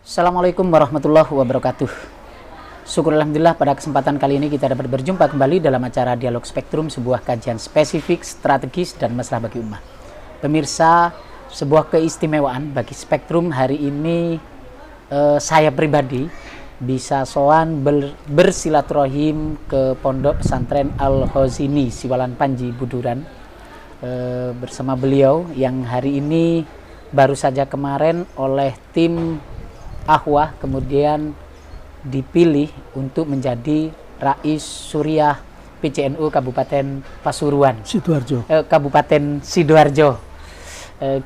Assalamualaikum warahmatullahi wabarakatuh. Syukur alhamdulillah pada kesempatan kali ini kita dapat berjumpa kembali dalam acara Dialog Spektrum, sebuah kajian spesifik, strategis, dan masalah bagi umat. Pemirsa, sebuah keistimewaan bagi Spektrum hari ini, saya pribadi bisa sowan bersilaturahim ke Pondok Pesantren Al-Khazini Siwalan Panji Buduran bersama beliau yang hari ini baru saja kemarin oleh tim Ahwah kemudian dipilih untuk menjadi Rais Suriah PCNU Kabupaten Pasuruan Sidoarjo, Kabupaten Sidoarjo,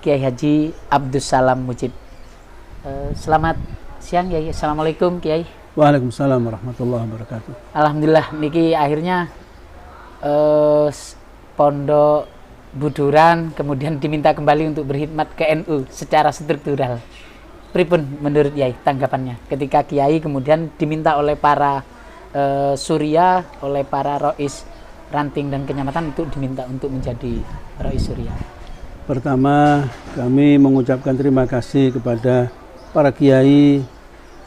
Kiai Haji Abdus Salam Mujib. Selamat siang Kiai. Assalamualaikum Kiai. Waalaikumsalam warahmatullahi wabarakatuh. Alhamdulillah niki akhirnya Pondok Buduran kemudian diminta kembali untuk berkhidmat ke NU secara struktural. Pripun menurut Kiai tanggapannya ketika Kiai kemudian diminta oleh para Suriah, oleh para Rois ranting dan kenyamatan untuk diminta untuk menjadi Rois Suriah? Pertama, kami mengucapkan terima kasih kepada para kiai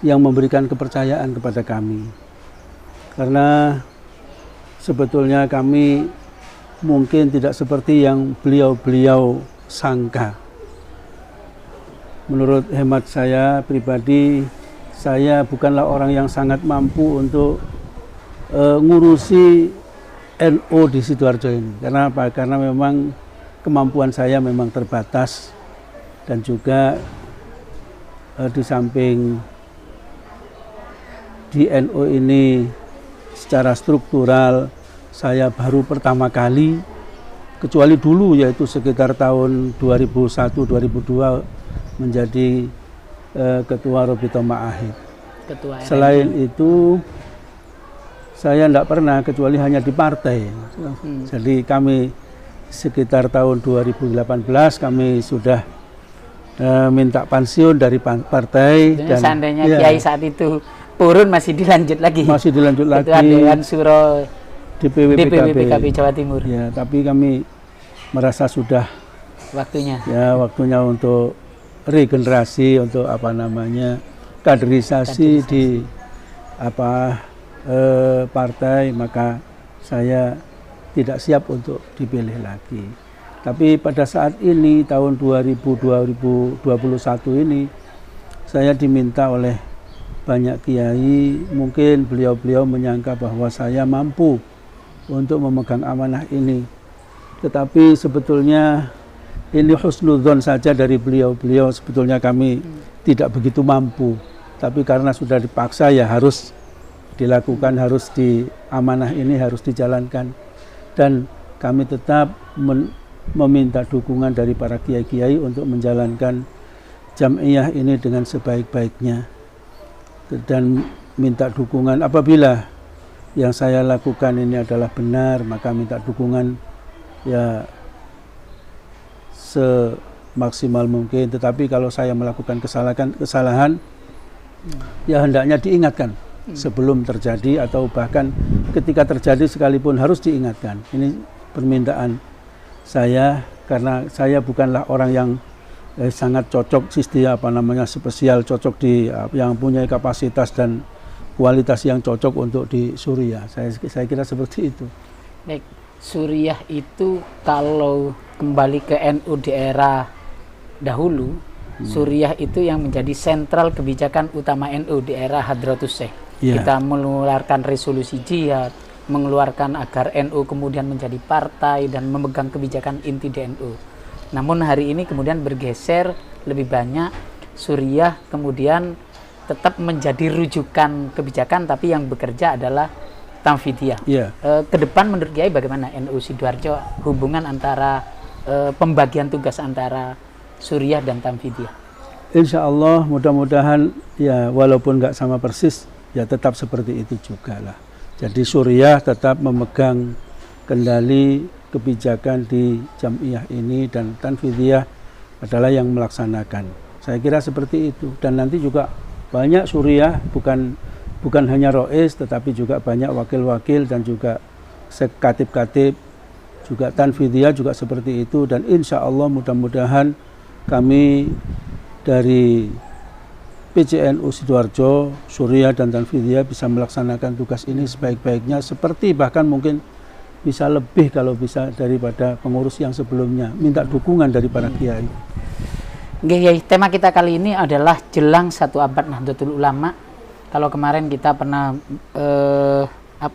yang memberikan kepercayaan kepada kami. Karena sebetulnya kami mungkin tidak seperti yang beliau-beliau sangka. Menurut hemat saya pribadi, saya bukanlah orang yang sangat mampu untuk ngurusi NU di Sidoarjo ini. Karena apa? Karena memang kemampuan saya memang terbatas dan juga di samping di NU ini secara struktural saya baru pertama kali, kecuali dulu yaitu sekitar tahun 2001-2002 menjadi ketua Robito Ma'ahid. Selain itu saya tidak pernah kecuali hanya di partai. Jadi kami sekitar tahun 2018 kami sudah minta pensiun dari partai. Dan seandainya Kiai saat itu purun masih dilanjut lagi. Masih dilanjut lagi. Ketua Dewan Suro DPW PKB Jawa Timur. Ya, tapi kami merasa sudah waktunya. Ya, waktunya untuk regenerasi, untuk kaderisasi di partai, maka saya tidak siap untuk dipilih lagi. Tapi pada saat ini tahun 2021 ini saya diminta oleh banyak kiai, mungkin beliau-beliau menyangka bahwa saya mampu untuk memegang amanah ini. Tetapi sebetulnya ini husnudzon saja dari beliau-beliau, sebetulnya kami tidak begitu mampu. Tapi karena sudah dipaksa ya harus dilakukan, harus amanah ini harus dijalankan. Dan kami tetap meminta dukungan dari para kiai-kiai untuk menjalankan jam'iyah ini dengan sebaik-baiknya. Dan minta dukungan apabila yang saya lakukan ini adalah benar, maka minta dukungan ya semaksimal mungkin. Tetapi kalau saya melakukan kesalahan ya hendaknya diingatkan sebelum terjadi atau bahkan ketika terjadi sekalipun harus diingatkan. Ini permintaan saya karena saya bukanlah orang yang sangat cocok spesial cocok di yang punya kapasitas dan kualitas yang cocok untuk di Suriah. Saya kira seperti itu. Baik, Suriah itu kalau kembali ke NU di era dahulu, Suriah itu yang menjadi sentral kebijakan utama NU di era Hadratus Syekh. Kita mengeluarkan resolusi jihad, mengeluarkan agar NU kemudian menjadi partai dan memegang kebijakan inti di NU. Namun hari ini kemudian bergeser, lebih banyak Suriah kemudian tetap menjadi rujukan kebijakan, tapi yang bekerja adalah Tanfidiyah. Ke depan menurut Kiai bagaimana NU Sidoarjo hubungan antara pembagian tugas antara Suriah dan Tanfidiyah? Insya Allah mudah-mudahan ya walaupun nggak sama persis ya tetap seperti itu juga lah. Jadi Suriah tetap memegang kendali kebijakan di jam'iyah ini dan Tanfidiyah adalah yang melaksanakan. Saya kira seperti itu. Dan nanti juga banyak Suriah bukan hanya Rois tetapi juga banyak wakil-wakil dan juga katib-katib, juga Tanfidiyah juga seperti itu. Dan insya Allah mudah-mudahan kami dari PCNU Sidoarjo, Surya dan Tanfidiyah bisa melaksanakan tugas ini sebaik-baiknya, seperti bahkan mungkin bisa lebih kalau bisa daripada pengurus yang sebelumnya. Minta dukungan dari para kiai. Kiai, tema kita kali ini adalah jelang 1 abad Nahdlatul Ulama. Kalau kemarin kita pernah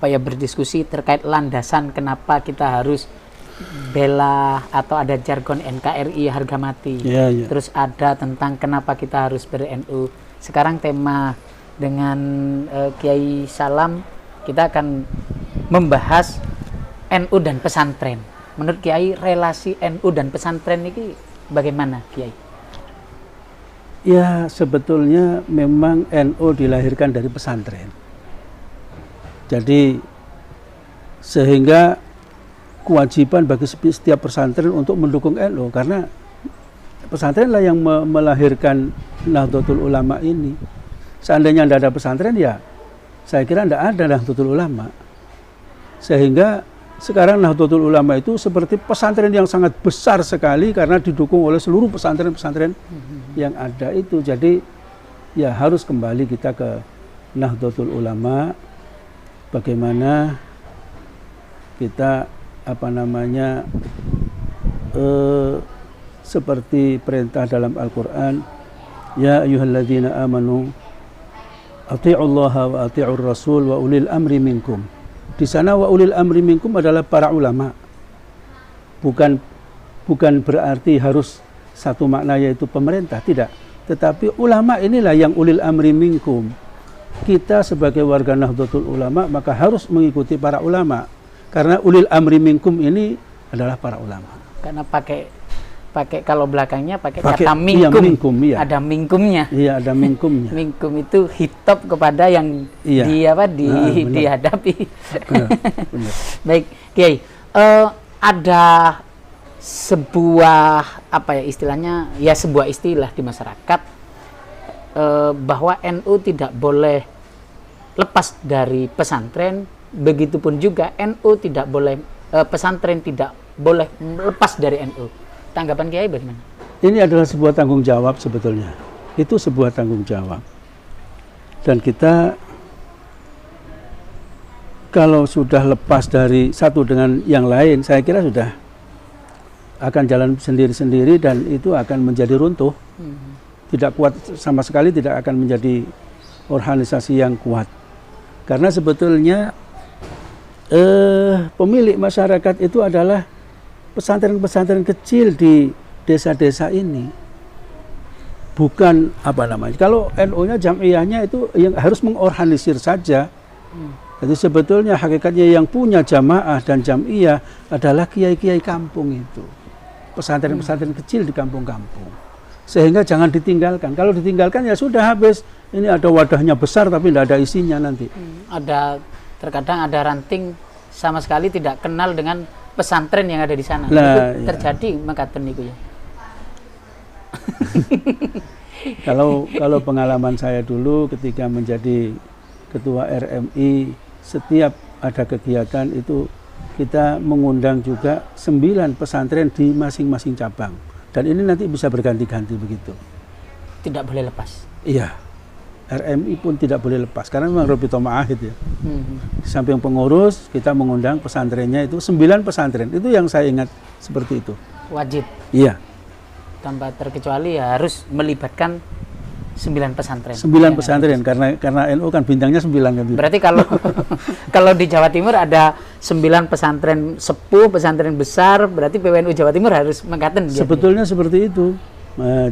berdiskusi terkait landasan kenapa kita harus bela atau ada jargon NKRI harga mati. Terus ada tentang kenapa kita harus ber-NU. Sekarang tema dengan Kiai Salam, kita akan membahas NU dan pesantren. Menurut Kiai, relasi NU dan pesantren ini bagaimana, Kiai? Ya, sebetulnya memang NU dilahirkan dari pesantren. Jadi sehingga kewajiban bagi setiap pesantren untuk mendukung NU, karena pesantrenlah yang melahirkan Nahdlatul Ulama ini. Seandainya tidak ada pesantren, ya saya kira tidak ada Nahdlatul Ulama. Sehingga sekarang Nahdlatul Ulama itu seperti pesantren yang sangat besar sekali karena didukung oleh seluruh pesantren-pesantren yang ada itu. Jadi ya harus kembali kita ke Nahdlatul Ulama, bagaimana kita seperti perintah dalam Al-Quran, ya ayyuhalladzina amanu athi'ullaha wa athi'ur rasul wa ulil amri minkum. Di sana wa ulil amri minkum adalah para ulama. Bukan berarti harus satu makna yaitu pemerintah, tidak. Tetapi ulama inilah yang ulil amri minkum. Kita sebagai warga Nahdlatul Ulama maka harus mengikuti para ulama. Karena ulil amri minkum ini adalah para ulama. Karena pakai kalau belakangnya pakai kata mingkum. Iya, mingkum, iya. Ada mingkumnya. Iya, ada mingkumnya. Mingkum itu hitop kepada yang dihadapi. Benar. Baik, Kiai. Ada sebuah istilahnya, ya sebuah istilah di masyarakat bahwa NU tidak boleh lepas dari pesantren. Begitupun juga NU tidak boleh, pesantren tidak boleh lepas dari NU. Tanggapan Kiai bagaimana? Ini adalah sebuah tanggung jawab sebetulnya. Itu sebuah tanggung jawab. Dan kita kalau sudah lepas dari satu dengan yang lain, saya kira sudah akan jalan sendiri-sendiri dan itu akan menjadi runtuh. Tidak kuat sama sekali, tidak akan menjadi organisasi yang kuat. Karena sebetulnya pemilik masyarakat itu adalah pesantren-pesantren kecil di desa-desa ini. Bukan kalau NU-nya jam'iyahnya itu yang harus mengorganisir saja. Jadi sebetulnya hakikatnya yang punya jamaah dan jam'iyah adalah kiai-kiai kampung itu. Pesantren-pesantren kecil di kampung-kampung. Sehingga jangan ditinggalkan. Kalau ditinggalkan ya sudah habis. Ini ada wadahnya besar tapi tidak ada isinya nanti. Terkadang ada ranting sama sekali tidak kenal dengan pesantren yang ada di sana. Itu terjadi mekaten itu ya. Kalau pengalaman saya dulu ketika menjadi ketua RMI, setiap ada kegiatan itu kita mengundang juga 9 pesantren di masing-masing cabang. Dan ini nanti bisa berganti-ganti begitu. Tidak boleh lepas. Iya. RMI pun tidak boleh lepas karena memang Rabithah Ma'ahid ya. Samping pengurus kita mengundang pesantrennya itu 9 pesantren. Itu yang saya ingat seperti itu. Wajib. Iya. Tanpa terkecuali ya harus melibatkan 9 pesantren. 9 pesantren karena NU kan bintangnya 9 kan. Berarti kalau di Jawa Timur ada 9 pesantren sepuh, pesantren besar, berarti PWNU Jawa Timur harus mengkaten. Sebetulnya seperti itu.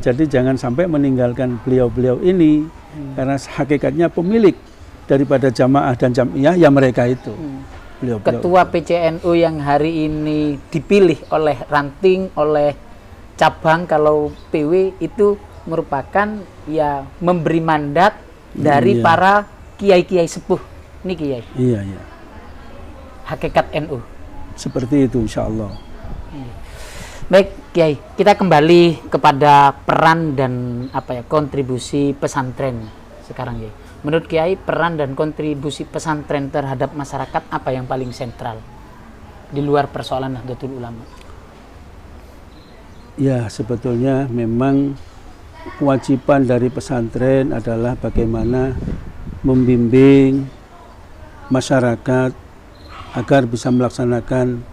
Jadi jangan sampai meninggalkan beliau-beliau ini karena hakikatnya pemilik daripada jamaah dan jam'iyah ya mereka itu. Ketua PCNU yang hari ini dipilih oleh ranting, oleh cabang, kalau PW itu merupakan ya memberi mandat dari para kiai-kiai sepuh. Ini kiai. Iya. Hakikat NU. Seperti itu insya Allah. Baik, Kiai, kita kembali kepada peran dan kontribusi pesantren sekarang, Kiai. Menurut Kiai, peran dan kontribusi pesantren terhadap masyarakat apa yang paling sentral di luar persoalan Nahdlatul Ulama? Ya, sebetulnya memang kewajiban dari pesantren adalah bagaimana membimbing masyarakat agar bisa melaksanakan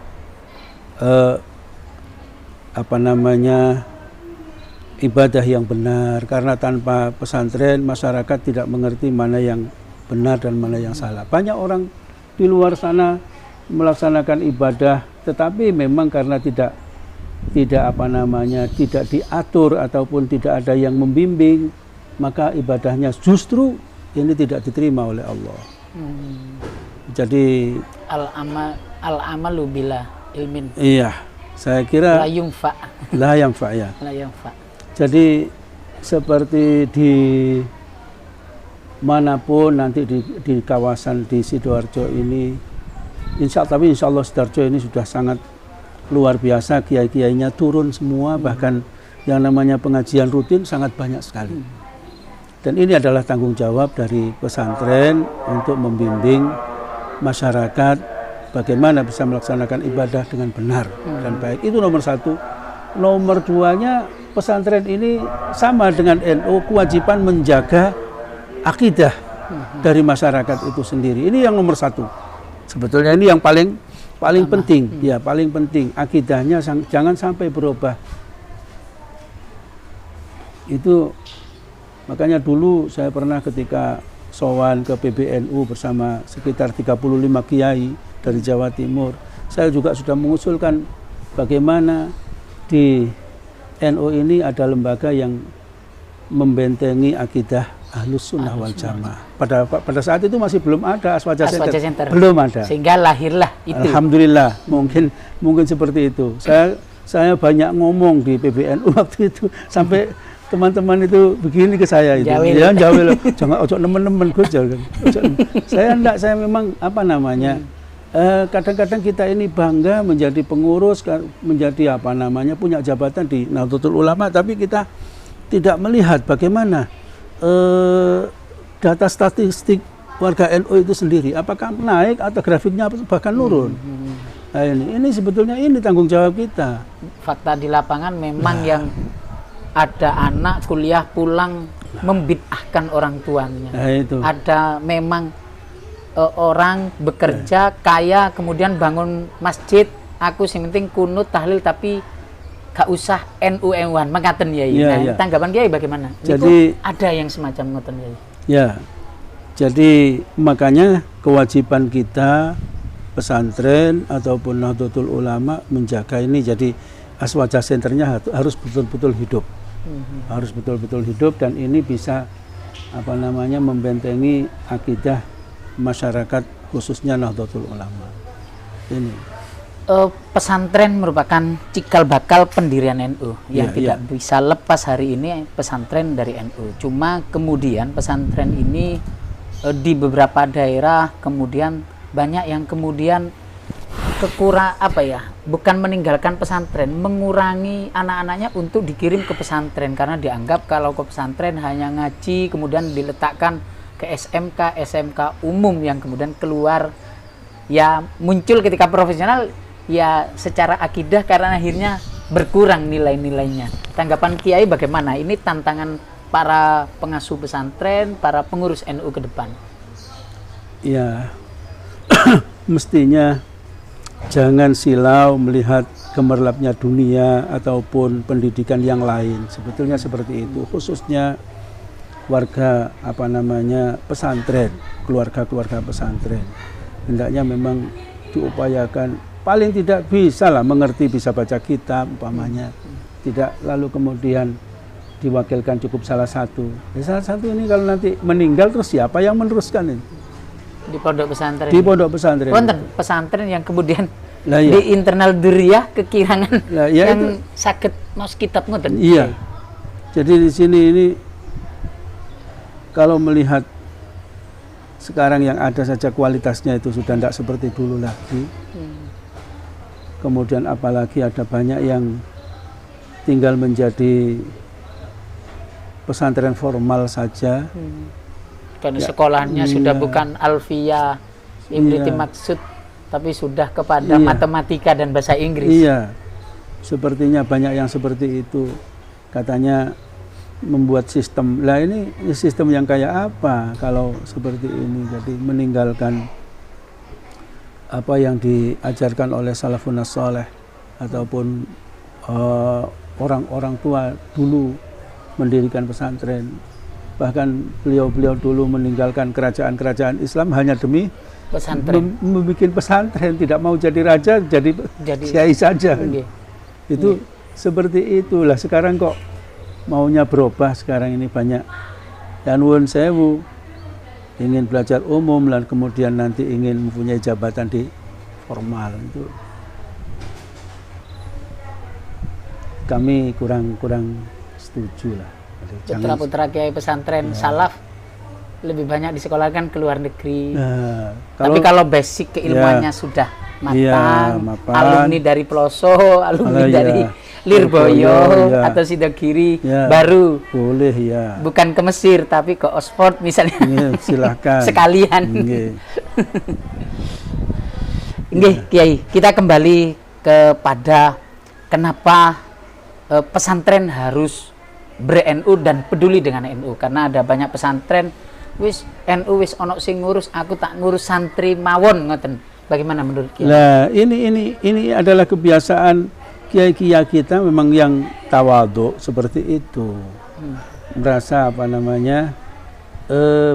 ibadah yang benar, karena tanpa pesantren masyarakat tidak mengerti mana yang benar dan mana yang salah. Banyak orang di luar sana melaksanakan ibadah, tetapi memang karena tidak diatur ataupun tidak ada yang membimbing, maka ibadahnya justru ini tidak diterima oleh Allah. Jadi al-amalu bila ilmin. Iya, saya kira la yunfa. La yanfa ya. La yanfa. Jadi seperti di manapun nanti di kawasan di Sidoarjo ini, insya Allah Sidoarjo ini sudah sangat luar biasa, kiai-kiainya turun semua, bahkan yang namanya pengajian rutin sangat banyak sekali. Dan ini adalah tanggung jawab dari pesantren untuk membimbing masyarakat bagaimana bisa melaksanakan ibadah dengan benar dan baik. Itu nomor satu. Nomor duanya, pesantren ini sama dengan NU, kewajiban menjaga akidah dari masyarakat itu sendiri. Ini yang nomor satu. Sebetulnya ini yang paling penting, ya paling penting. Akidahnya jangan sampai berubah. Itu makanya dulu saya pernah ketika sowan ke PBNU bersama sekitar 35 kiai dari Jawa Timur, saya juga sudah mengusulkan bagaimana di NU ini ada lembaga yang membentengi akidah Ahlus Sunnah wal Jamaah. Pada saat itu masih belum ada Aswaja Center. Belum ada. Sehingga lahirlah itu. Alhamdulillah, mungkin seperti itu. Saya banyak ngomong di PBNU waktu itu, sampai teman-teman itu begini ke saya itu. Ya jawel, jangan ojo nemen-nemen Gus. Saya memang kadang-kadang kita ini bangga menjadi pengurus, menjadi punya jabatan di Nahdlatul Ulama, tapi kita tidak melihat bagaimana data statistik warga NU itu sendiri, apakah naik atau grafiknya bahkan turun. Nah, ini sebetulnya ini tanggung jawab kita. Fakta di lapangan memang yang ada anak kuliah pulang membid'ahkan orang tuanya. Nah, itu. Ada memang orang bekerja kaya kemudian bangun masjid, aku sing penting kunut tahlil tapi gak usah NU-NU-an mengatakan ya. Tanggapan Kiai bagaimana? Jadi itu ada yang semacam ngoten ya. Ya. Jadi makanya kewajiban kita pesantren ataupun Nahdlatul Ulama menjaga ini, jadi Aswaja Centernya harus betul-betul hidup. Harus betul-betul hidup, dan ini bisa membentengi akidah masyarakat khususnya Nahdlatul Ulama. Ini pesantren merupakan cikal bakal pendirian NU yang tidak bisa lepas hari ini pesantren dari NU. Cuma kemudian pesantren ini di beberapa daerah kemudian banyak yang kemudian bukan meninggalkan pesantren, mengurangi anak-anaknya untuk dikirim ke pesantren karena dianggap kalau ke pesantren hanya ngaji kemudian diletakkan ke SMK umum yang kemudian keluar ya muncul ketika profesional ya secara akidah karena akhirnya berkurang nilai-nilainya. Tanggapan Kiai bagaimana? Ini tantangan para pengasuh pesantren, para pengurus NU ke depan. Ya, mestinya jangan silau melihat gemerlapnya dunia ataupun pendidikan yang lain. Sebetulnya seperti itu, khususnya warga pesantren, keluarga-keluarga pesantren. Hendaknya memang diupayakan, paling tidak bisa lah mengerti, bisa baca kitab umpamanya. Tidak lalu kemudian diwakilkan cukup salah satu. Salah satu ini kalau nanti meninggal terus siapa yang meneruskan ini? Di pondok pesantren. Di pondok pesantren. Pesantren yang kemudian di internal duriyah kekirangan yang sakit mas kitab ngoten. Iya. Jadi di sini ini kalau melihat sekarang yang ada saja kualitasnya itu sudah tidak seperti dulu lagi. Kemudian apalagi ada banyak yang tinggal menjadi pesantren formal saja. Karena sekolahnya sudah bukan Alfiyah, Ibriti Maksud, tapi sudah kepada matematika dan bahasa Inggris. Iya, sepertinya banyak yang seperti itu. Katanya membuat sistem. Lah ini sistem yang kayak apa kalau seperti ini? Jadi meninggalkan apa yang diajarkan oleh salafun saleh ataupun orang-orang tua dulu mendirikan pesantren. Bahkan beliau-beliau dulu meninggalkan kerajaan-kerajaan Islam hanya demi pesantren, membuat pesantren, tidak mau jadi raja, jadi kiai saja. Itu seperti itulah. Sekarang kok maunya berubah. Sekarang ini banyak yang nuwun sewu, ingin belajar umum dan kemudian nanti ingin mempunyai jabatan di formal. Itu kami kurang setuju lah. Putra-putra kiai pesantren salaf lebih banyak disekolahkan ke luar negeri. Tapi kalau basic keilmuannya sudah matang, alumni dari Ploso, alumni dari Lirboyo atau Sidogiri, baru boleh bukan ke Mesir tapi ke Oxford misalnya. Silahkan sekalian. Kiai, kita kembali kepada kenapa pesantren harus ber-NU dan peduli dengan NU, karena ada banyak pesantren wis NU wis ono sing ngurus, aku tak ngurus santri mawon, ngoten. Bagaimana menurut Kiai? Nah, ini adalah kebiasaan kiai-kiai kita memang yang tawadhu seperti itu. Merasa apa namanya?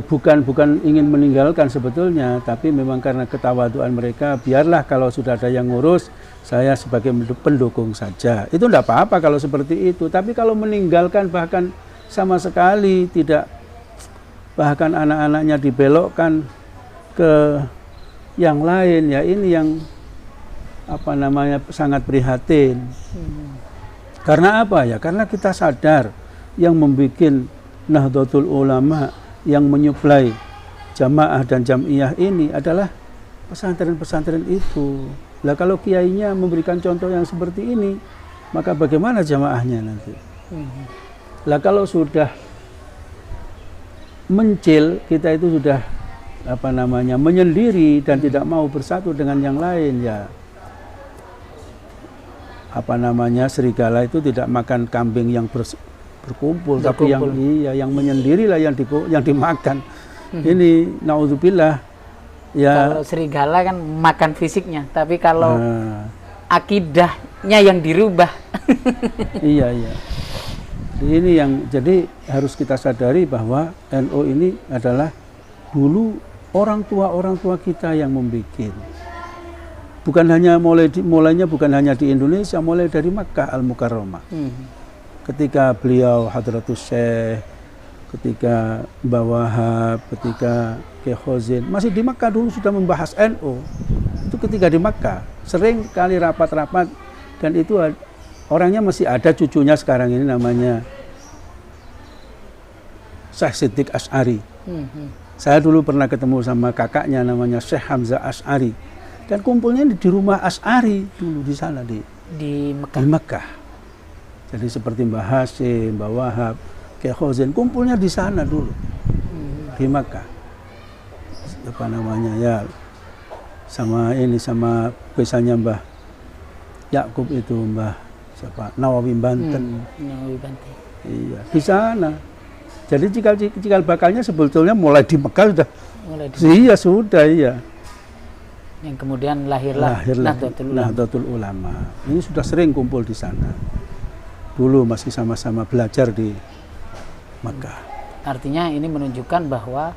Bukan ingin meninggalkan sebetulnya, tapi memang karena ketawaduan mereka, biarlah kalau sudah ada yang ngurus, saya sebagai pendukung saja. Itu tidak apa-apa kalau seperti itu. Tapi kalau meninggalkan bahkan sama sekali tidak, bahkan anak-anaknya dibelokkan ke yang lain, ya ini yang apa namanya sangat prihatin. Karena apa ya? Karena kita sadar yang membuat Nahdlatul Ulama, yang menyuplai jamaah dan jamiyah ini adalah pesantren-pesantren itu. Lah kalau kiainya memberikan contoh yang seperti ini, maka bagaimana jamaahnya nanti? Lah kalau sudah mencil, kita itu sudah apa namanya menyendiri dan tidak mau bersatu dengan yang lain, ya apa namanya serigala itu tidak makan kambing yang berkumpul, tapi yang menyendiri lah yang dimakan. Ini naudzubillah. Ya. Kalau serigala kan makan fisiknya, tapi kalau akidahnya yang dirubah. Iya. Ini yang jadi harus kita sadari bahwa NU ini adalah dulu orang tua kita yang membuat. Bukan hanya mulainya bukan hanya di Indonesia, mulai dari Makkah Al-Mukarramah. Ketika beliau Hadratus Syekh, ketika Mbah Wahab, ketika Kiai Khozin masih di Makkah dulu sudah membahas NU. Itu ketika di Makkah sering kali rapat-rapat, dan itu orangnya masih ada, cucunya sekarang ini namanya Syekh Siddiq Asy'ari. Saya dulu pernah ketemu sama kakaknya namanya Syekh Hamzah Asy'ari, dan kumpulnya di rumah Asy'ari dulu di sana di Makkah. Jadi seperti Mbah Hasyim, Mbah Wahab, Kiai Khozin, kumpulnya di sana dulu, di Makkah. Apa namanya ya, sama misalnya Mbah Yakub itu, Mbah siapa, Nawawi Banten. Nawawi Banten. Iya, di sana. Jadi cikal bakalnya sebetulnya mulai di Makkah sudah. Iya sudah, iya. Yang kemudian lahirlah Nahdlatul Ulama. Ini sudah sering kumpul di sana. Dulu masih sama-sama belajar di Makkah. Artinya ini menunjukkan bahwa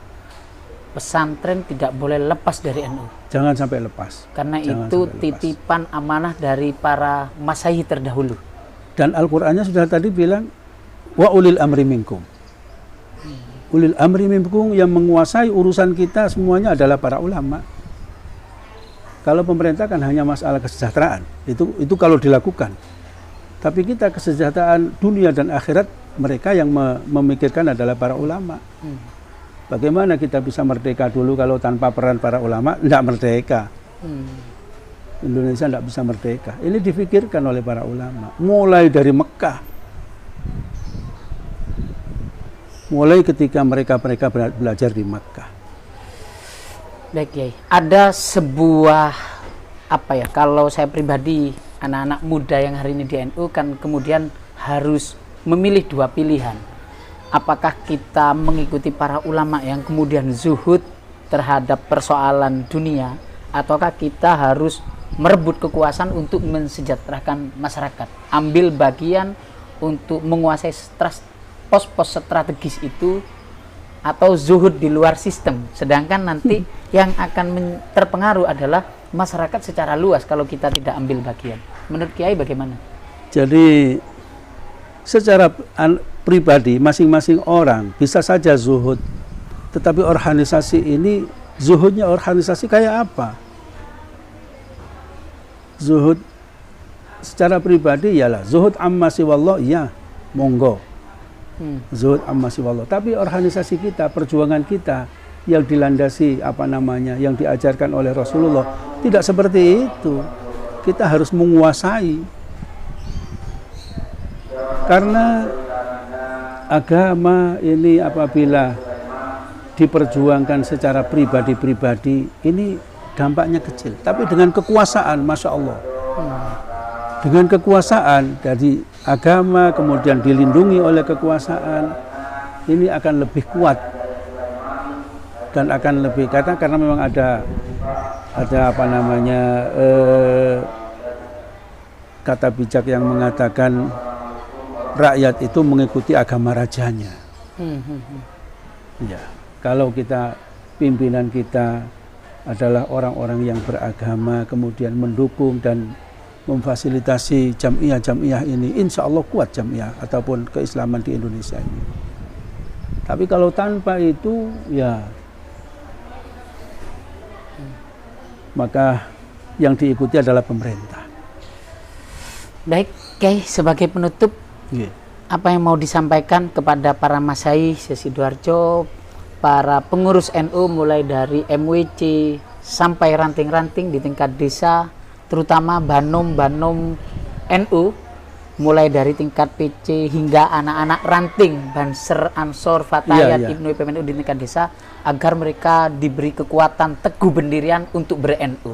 pesantren tidak boleh lepas dari NU. Jangan sampai lepas. Karena itu titipan amanah dari para masyayikh terdahulu. Dan Al-Qur'annya sudah tadi bilang wa ulil amri minkum. Ulil amri minkum, yang menguasai urusan kita semuanya adalah para ulama. Kalau pemerintah kan hanya masalah kesejahteraan. Itu kalau dilakukan. Tapi kita kesejahteraan dunia dan akhirat, mereka yang memikirkan adalah para ulama. Bagaimana kita bisa merdeka dulu kalau tanpa peran para ulama? Tidak merdeka. Indonesia tidak bisa merdeka. Ini difikirkan oleh para ulama. Mulai dari Mekah. Mulai ketika mereka belajar di Mekah. Baik, Kiai. Ada sebuah kalau saya pribadi, anak-anak muda yang hari ini di NU kan kemudian harus memilih dua pilihan. apakah kita mengikuti para ulama yang kemudian zuhud terhadap persoalan dunia, ataukah kita harus merebut kekuasaan untuk mensejahterakan masyarakat, ambil bagian untuk menguasai pos-pos strategis itu, atau zuhud di luar sistem, sedangkan nanti yang akan terpengaruh adalah masyarakat secara luas kalau kita tidak ambil bagian. Menurut Kiai bagaimana? Jadi secara pribadi masing-masing orang bisa saja zuhud, tetapi organisasi ini zuhudnya organisasi kayak apa? Zuhud secara pribadi ialah zuhud amma siwallah, ya monggo. Zuhud amma siwallah. Tapi organisasi kita, perjuangan kita yang dilandasi yang diajarkan oleh Rasulullah tidak seperti itu. Kita harus menguasai. Karena agama ini apabila diperjuangkan secara pribadi-pribadi, ini dampaknya kecil. Tapi dengan kekuasaan, Masya Allah, dengan kekuasaan dari agama kemudian dilindungi oleh kekuasaan, ini akan lebih kuat dan akan lebih, karena memang ada kata bijak yang mengatakan rakyat itu mengikuti agama rajanya. Ya, kalau pimpinan kita adalah orang-orang yang beragama, kemudian mendukung dan memfasilitasi jamiah ini, insya Allah kuat jamiah ataupun keislaman di Indonesia ini. Tapi kalau tanpa itu, ya maka yang diikuti adalah pemerintah. Baik, Kiai, sebagai penutup, apa yang mau disampaikan kepada para masyayikh se-Sidoarjo, para pengurus NU mulai dari MWC sampai ranting-ranting di tingkat desa, terutama Banom NU, mulai dari tingkat PC hingga anak-anak ranting, Banser, Ansor, Fatayat, Ibnu PMNU di tingkat desa, agar mereka diberi kekuatan teguh pendirian untuk ber-NU.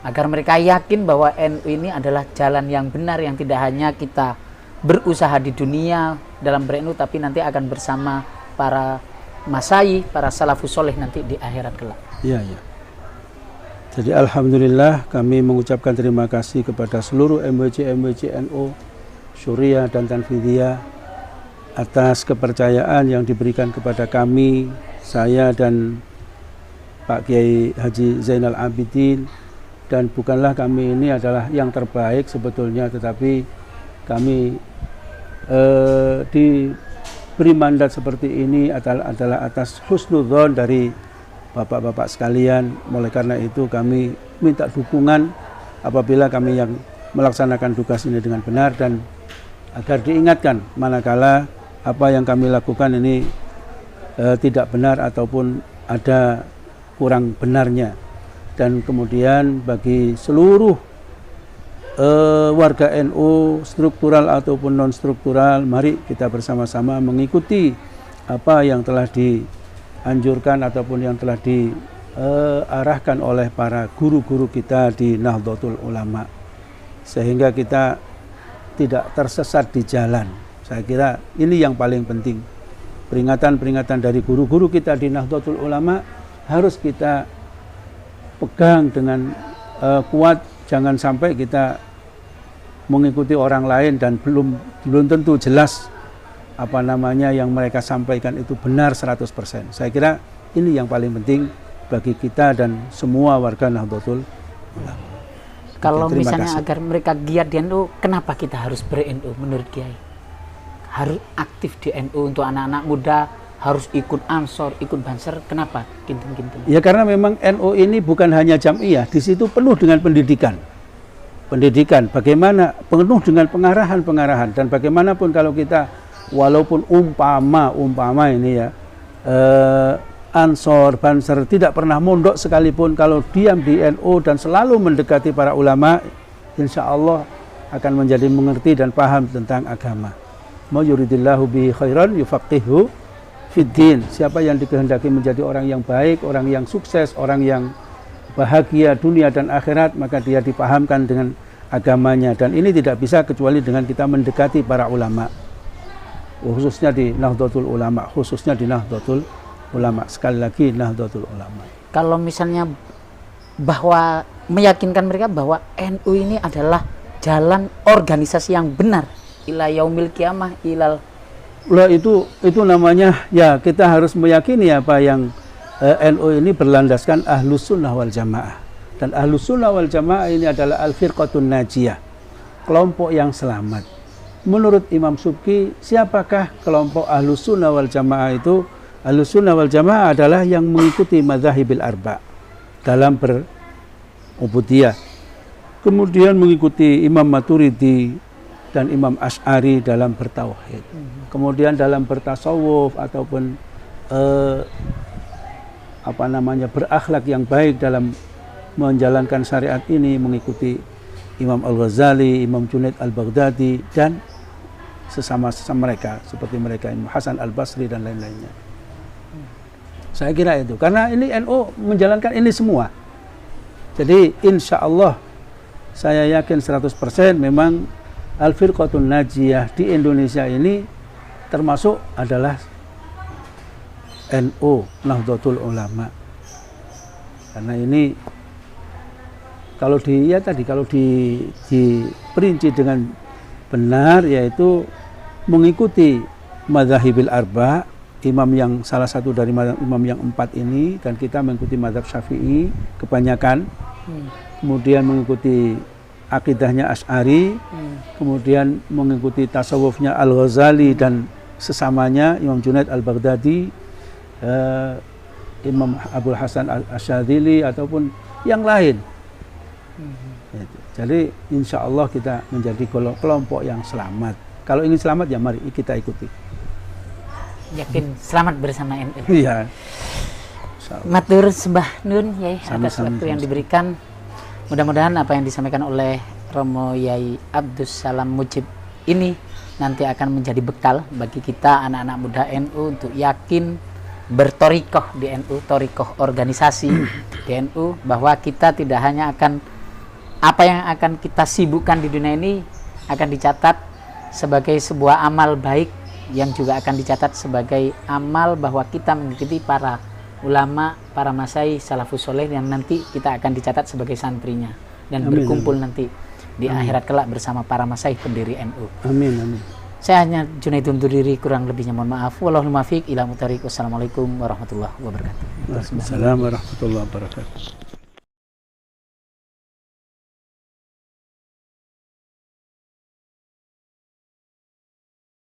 Agar mereka yakin bahwa NU ini adalah jalan yang benar, yang tidak hanya kita berusaha di dunia dalam ber-NU, tapi nanti akan bersama para masyayikh, para salafus soleh nanti di akhirat kelak. Jadi alhamdulillah kami mengucapkan terima kasih kepada seluruh MWC NU, Syuriah dan Tanfidiyah atas kepercayaan yang diberikan kepada kami, saya dan Pak Kiai Haji Zainal Abidin. Dan bukanlah kami ini adalah yang terbaik sebetulnya, tetapi kami diberi mandat seperti ini adalah atas husnudzon dari bapak-bapak sekalian. Oleh karena itu kami minta dukungan apabila kami yang melaksanakan tugas ini dengan benar, dan agar diingatkan manakala apa yang kami lakukan ini tidak benar ataupun ada kurang benarnya. Dan kemudian bagi seluruh warga NU, struktural ataupun non struktural, mari kita bersama-sama mengikuti apa yang telah dianjurkan ataupun yang telah diarahkan oleh para guru-guru kita di Nahdlatul Ulama, sehingga kita tidak tersesat di jalan. Saya kira ini yang paling penting. Peringatan-peringatan dari guru-guru kita di Nahdlatul Ulama harus kita pegang dengan kuat. Jangan sampai kita mengikuti orang lain dan belum tentu jelas yang mereka sampaikan itu benar 100%. Saya kira ini yang paling penting bagi kita dan semua warga Nahdlatul Ulama. Kalau misalnya agar mereka giat di NU, kenapa kita harus ber-NU menurut Kiai? Harus aktif di NU untuk anak-anak muda, harus ikut Ansor, ikut Banser, kenapa? Kinten-kinten. Ya karena memang NU ini bukan hanya jamiah, di situ penuh dengan pendidikan. Bagaimana penuh dengan pengarahan, dan bagaimanapun kalau kita walaupun umpama ini ya Ansor, Banser tidak pernah mondok sekalipun, kalau diam di NU dan selalu mendekati para ulama, insya Allah akan menjadi mengerti dan paham tentang agama. Mau yuridillahu bihi khairan yufaqihu fiddin. Siapa yang dikehendaki menjadi orang yang baik, orang yang sukses, orang yang bahagia dunia dan akhirat, maka dia dipahamkan dengan agamanya. Dan ini tidak bisa kecuali dengan kita mendekati para ulama. khususnya di Nahdlatul Ulama, sekali lagi Nahdlatul Ulama. Kalau misalnya bahwa meyakinkan mereka bahwa NU ini adalah jalan organisasi yang benar ila yaumil kiamah ilal. Lah itu namanya ya kita harus meyakini apa yang NU ini berlandaskan Ahlus Sunnah wal Jamaah. Dan Ahlus Sunnah wal Jamaah ini adalah Al-Firqatun Najiyah, kelompok yang selamat. Menurut Imam Subki, siapakah kelompok Ahlus Sunnah wal Jamaah itu? Ahlus Sunnah wal Jamaah adalah yang mengikuti madzahibil arba dalam berubudiyah. Kemudian mengikuti Imam Maturidi dan Imam Asy'ari dalam bertauhid. Kemudian dalam bertasawuf ataupun berakhlak yang baik dalam menjalankan syariat ini mengikuti Imam Al-Ghazali, Imam Junaid Al-Baghdadi dan sesama mereka seperti mereka Imam Hasan Al-Basri dan lain-lainnya. Saya kira itu karena ini NU menjalankan ini semua. Jadi insya Allah saya yakin 100% memang Al-Firqatun Najiyah di Indonesia ini termasuk adalah NU, Nahdlatul Ulama. Karena ini kalau diperinci dengan benar yaitu mengikuti madzahibil arba, imam yang salah satu dari imam yang 4 ini, dan kita mengikuti mazhab Syafi'i kebanyakan. Kemudian mengikuti akidahnya Asy'ari, kemudian mengikuti tasawufnya Al-Ghazali dan sesamanya Imam Junaid Al-Baghdadi, Imam Abdul Hasan Al-Asyadzili ataupun yang lain. Jadi insya Allah kita menjadi kelompok yang selamat. Kalau ingin selamat ya mari kita ikuti. Yakin selamat bersama NU. Iya. Matur sembah nun Yai atas waktu yang diberikan. Mudah-mudahan apa yang disampaikan oleh Romo Yai Abdus Salam Mujib ini nanti akan menjadi bekal bagi kita anak-anak muda NU untuk yakin bertorikoh di NU, torikoh organisasi di NU, bahwa kita tidak hanya akan apa yang akan kita sibukkan di dunia ini akan dicatat sebagai sebuah amal baik yang juga akan dicatat sebagai amal bahwa kita mengikuti para ulama, para masyayikh salafus soleh yang nanti kita akan dicatat sebagai santrinya dan berkumpul nanti di akhirat kelak bersama para masyayikh pendiri NU. Amin, amin. Saya hanya Junaid undur diri, kurang lebihnya mohon maaf. Wallahul muwaffiq ila muthariq. Wassalamualaikum warahmatullahi wabarakatuh. Waalaikumsalam warahmatullahi wabarakatuh.